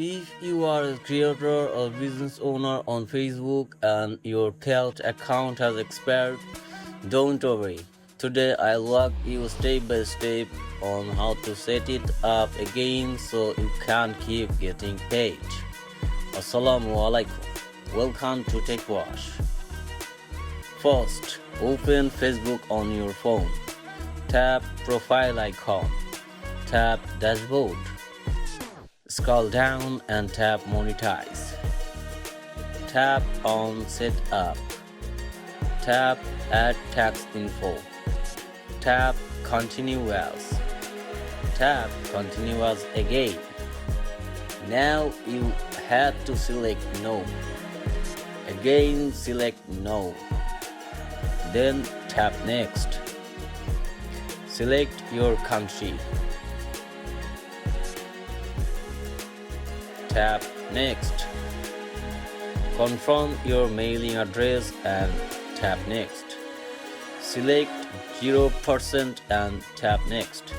If you are a creator or business owner on Facebook and your Payout account has expired, don't worry. Today I'll walk you step by step on how to set it up again so you can keep getting paid. Assalamu alaikum. Welcome to Tech Wash. First, open Facebook on your phone. Tap Profile icon. Tap Dashboard. Scroll down and tap Monetize. Tap on Setup. Tap Add Tax Info. Tap Continue As. Tap Continue As again. Now you have to select No. Again select No. Then tap Next. Select your country. Tap Next. Confirm your mailing address and tap Next. Select 0% and tap Next.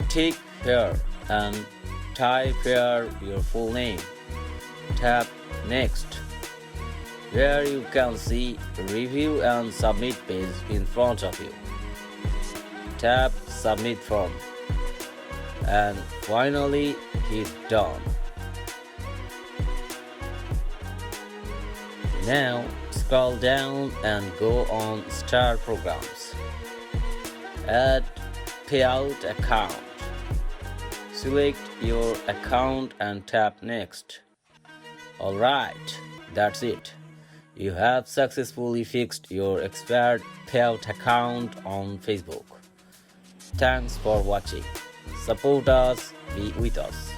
Tick here and type here your full name. Tap Next. Here you can see Review and Submit page in front of you. Tap Submit Form. And finally hit Done. Now scroll down and go on Start Programs. Add Payout account. Select your account and tap Next. Alright, that's it. You have successfully fixed your expired Payout account on Facebook. Thanks for watching. Support us, be with us.